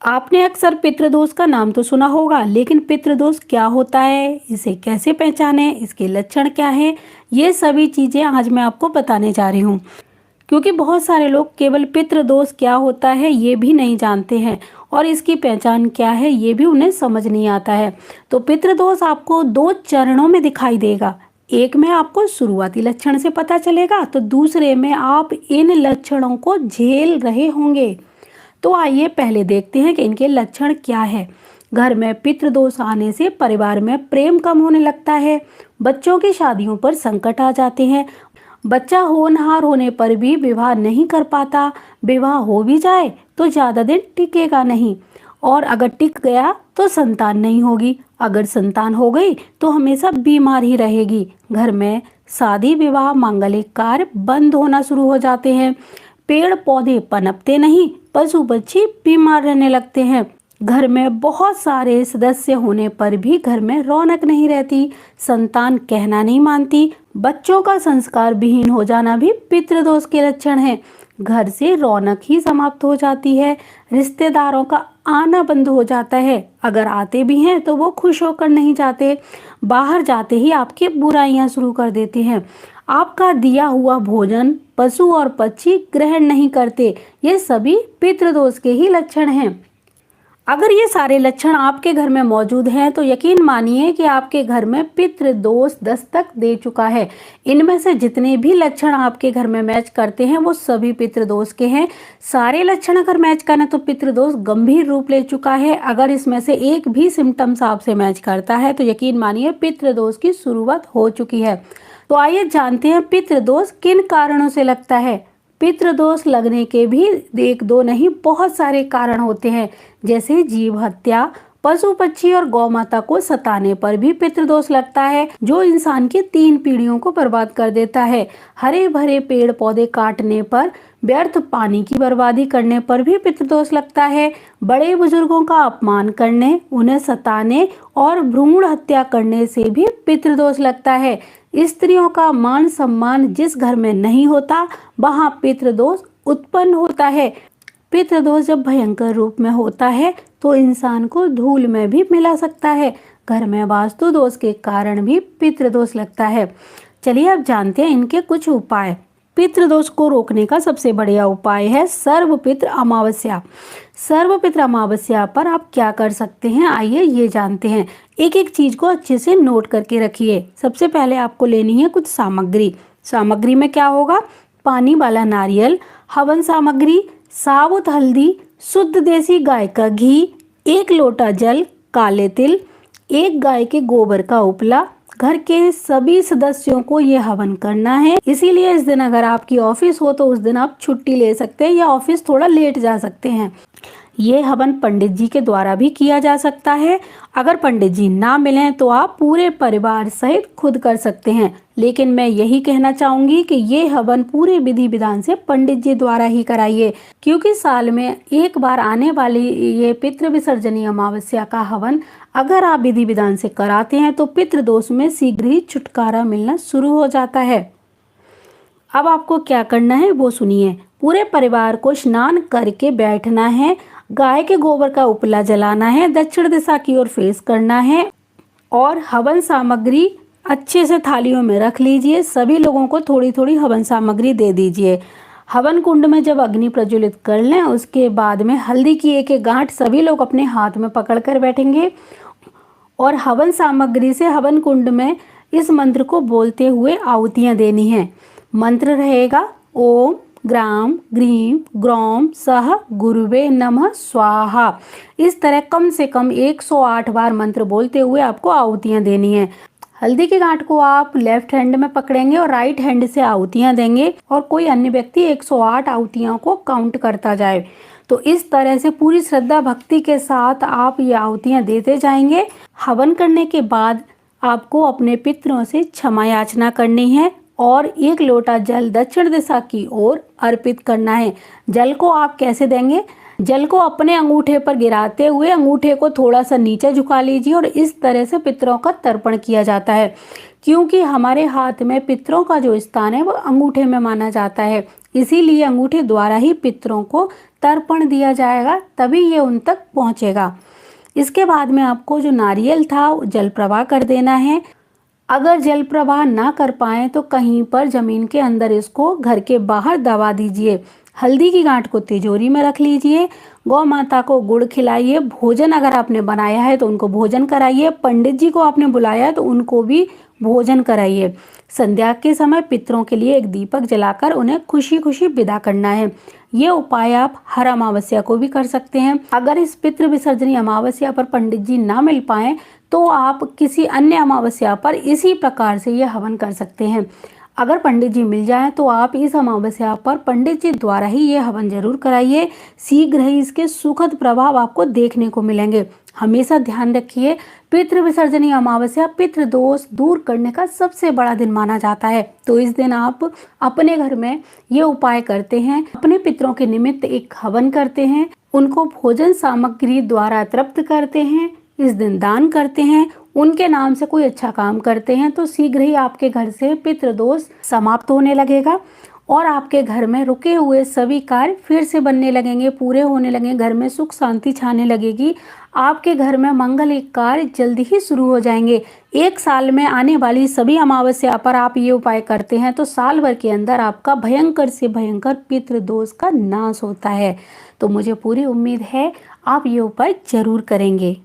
आपने अक्सर पितृदोष का नाम तो सुना होगा, लेकिन पितृदोष क्या होता है, इसे कैसे पहचानें, इसके लक्षण क्या हैं, ये सभी चीज़ें आज मैं आपको बताने जा रही हूँ। क्योंकि बहुत सारे लोग केवल पितृदोष क्या होता है ये भी नहीं जानते हैं और इसकी पहचान क्या है ये भी उन्हें समझ नहीं आता है। तो पितृदोष आपको दो चरणों में दिखाई देगा। एक में आपको शुरुआती लक्षण से पता चलेगा, तो दूसरे में आप इन लक्षणों को झेल रहे होंगे। तो आइए पहले देखते हैं कि इनके लक्षण क्या है। घर में पितृदोष आने से परिवार में प्रेम कम होने लगता है, बच्चों की शादियों पर संकट आ जाते हैं, बच्चा होनहार होने पर भी विवाह नहीं कर पाता, विवाह हो भी जाए तो ज़्यादा दिन टिकेगा नहीं, और अगर टिक गया तो संतान नहीं होगी, अगर संतान हो गई तो हमेशा बीमार ही रहेगी। घर में शादी विवाह मांगलिक कार्य बंद होना शुरू हो जाते हैं, पेड़ पौधे पनपते नहीं, पशु पक्षी बीमार रहने लगते हैं। घर में बहुत सारे सदस्य होने पर भी घर में रौनक नहीं रहती, संतान कहना नहीं मानती, बच्चों का संस्कार विहीन हो जाना भी पितृदोष के लक्षण है। घर से रौनक ही समाप्त हो जाती है, रिश्तेदारों का आना बंद हो जाता है, अगर आते भी हैं तो वो खुश होकर नहीं जाते, बाहर जाते ही आपकी बुराइयां शुरू कर देते हैं, आपका दिया हुआ भोजन पशु और पक्षी ग्रहण नहीं करते। ये सभी पितृदोष के ही लक्षण हैं। अगर ये सारे लक्षण आपके घर में मौजूद हैं तो यकीन मानिए कि आपके घर में पितृदोष दस्तक दे चुका है। इनमें से जितने भी लक्षण आपके घर में मैच करते हैं वो सभी पितृदोष के हैं। सारे लक्षण अगर मैच करें तो पितृदोष गंभीर रूप ले चुका है। अगर इसमें से एक भी सिम्टम्स आपसे मैच करता है तो यकीन मानिए पितृदोष की शुरुआत हो चुकी है। तो आइए जानते हैं पितृदोष किन कारणों से लगता है। पितृदोष लगने के भी एक दो नहीं बहुत सारे कारण होते हैं, जैसे जीव हत्या, पशु पक्षी और गौ माता को सताने पर भी पितृदोष लगता है, जो इंसान की 3 पीढ़ियों को बर्बाद कर देता है। हरे भरे पेड़ पौधे काटने पर, व्यर्थ पानी की बर्बादी करने पर भी पितृदोष लगता है। बड़े बुजुर्गों का अपमान करने, उन्हें सताने और भ्रूण हत्या करने से भी पितृदोष लगता है। स्त्रियों का मान सम्मान जिस घर में नहीं होता वहां पितृदोष उत्पन्न होता है। पितृदोष जब भयंकर रूप में होता है तो इंसान को धूल में भी मिला सकता है। घर में वास्तु दोष के कारण भी पितृदोष लगता है। चलिए अब जानते हैं इनके कुछ उपाय। पितृदोष को रोकने का सबसे बढ़िया उपाय है सर्वपितृ अमावस्या। सर्वपितृ अमावस्या पर आप क्या कर सकते हैं, आइए ये जानते हैं। एक एक चीज को अच्छे से नोट करके रखिए। सबसे पहले आपको लेनी है कुछ सामग्री। सामग्री में क्या होगा, पानी वाला नारियल, हवन सामग्री, साबुत हल्दी, शुद्ध देसी गाय का घी, 1 लोटा जल, काले तिल, 1 गाय के गोबर का उपला। घर के सभी सदस्यों को ये हवन करना है, इसीलिए इस दिन अगर आपकी ऑफिस हो तो उस दिन आप छुट्टी ले सकते हैं या ऑफिस थोड़ा लेट जा सकते हैं। ये हवन पंडित जी के द्वारा भी किया जा सकता है। अगर पंडित जी ना मिलें तो आप पूरे परिवार सहित खुद कर सकते हैं, लेकिन मैं यही कहना चाहूंगी कि ये हवन पूरे विधि विधान से पंडित जी द्वारा ही कराइए, क्योंकि साल में एक बार आने वाली ये पितृ विसर्जनी अमावस्या का हवन अगर आप विधि विधान से कराते हैं तो पितृदोष में शीघ्र ही छुटकारा मिलना शुरू हो जाता है। अब आपको क्या करना है वो सुनिए। पूरे परिवार को स्नान करके बैठना है, गाय के गोबर का उपला जलाना है, दक्षिण दिशा की ओर फेस करना है और हवन सामग्री अच्छे से थालियों में रख लीजिए। सभी लोगों को थोड़ी थोड़ी हवन सामग्री दे दीजिए। हवन कुंड में जब अग्नि प्रज्वलित कर लें उसके बाद में हल्दी की एक एक गांठ सभी लोग अपने हाथ में पकड़कर बैठेंगे और हवन सामग्री से हवन कुंड में इस मंत्र को बोलते हुए आहुतियां देनी है। मंत्र रहेगा ओम ग्राम ग्रीम ग्रौम सह गुरुवे नमः स्वाहा। इस तरह कम से कम 108 बार मंत्र बोलते हुए आपको आहुतियां देनी है। हल्दी के गांठ को आप लेफ्ट हैंड में पकड़ेंगे और राइट हैंड से आहुतियां देंगे और कोई अन्य व्यक्ति 108 आहुतियों को काउंट करता जाए। तो इस तरह से पूरी श्रद्धा भक्ति के साथ आप ये आहुतियां देते जाएंगे। हवन करने के बाद आपको अपने पितरों से क्षमा याचना करनी है और 1 लोटा जल दक्षिण दिशा की ओर अर्पित करना है। जल को आप कैसे देंगे, जल को अपने अंगूठे पर गिराते हुए अंगूठे को थोड़ा सा नीचे झुका लीजिए और इस तरह से पितरों का तर्पण किया जाता है, क्योंकि हमारे हाथ में पितरों का जो स्थान है वो अंगूठे में माना जाता है, इसीलिए अंगूठे द्वारा ही पितरों को तर्पण दिया जाएगा, तभी ये उन तक पहुंचेगा। इसके बाद में आपको जो नारियल था जल प्रवाह कर देना है। अगर जल प्रवाह ना कर पाए तो कहीं पर जमीन के अंदर इसको घर के बाहर दबा दीजिए। हल्दी की गांठ को तिजोरी में रख लीजिए। गौ माता को गुड़ खिलाइए। भोजन अगर आपने बनाया है तो उनको भोजन कराइए। पंडित जी को आपने बुलाया है तो उनको भी भोजन कराइए। संध्या के समय पितरों के लिए एक दीपक जलाकर उन्हें खुशी खुशी विदा करना है। ये उपाय आप हर अमावस्या को भी कर सकते हैं। अगर इस पितृ विसर्जनी अमावस्या पर पंडित जी ना मिल पाए तो आप किसी अन्य अमावस्या पर इसी प्रकार से ये हवन कर सकते हैं। अगर पंडित जी मिल जाएं तो आप इस अमावस्या पर पंडित जी द्वारा ही ये हवन जरूर कराइए। शीघ्र ही इसके सुखद प्रभाव आपको देखने को मिलेंगे। हमेशा ध्यान रखिए, पितृ विसर्जनी अमावस्या पितृ दोष दूर करने का सबसे बड़ा दिन माना जाता है। तो इस दिन आप अपने घर में ये उपाय करते हैं, अपने पितरों के निमित्त एक हवन करते हैं, उनको भोजन सामग्री द्वारा तृप्त करते हैं, इस दिन दान करते हैं, उनके नाम से कोई अच्छा काम करते हैं, तो शीघ्र ही आपके घर से पितृदोष समाप्त होने लगेगा और आपके घर में रुके हुए सभी कार्य फिर से बनने लगेंगे, पूरे होने लगेंगे। घर में सुख शांति छाने लगेगी। आपके घर में मंगलिक कार्य जल्दी ही शुरू हो जाएंगे। एक साल में आने वाली सभी अमावस्या पर आप ये उपाय करते हैं तो साल भर के अंदर आपका भयंकर से भयंकर पितृदोष का नाश होता है। तो मुझे पूरी उम्मीद है आप ये उपाय जरूर करेंगे।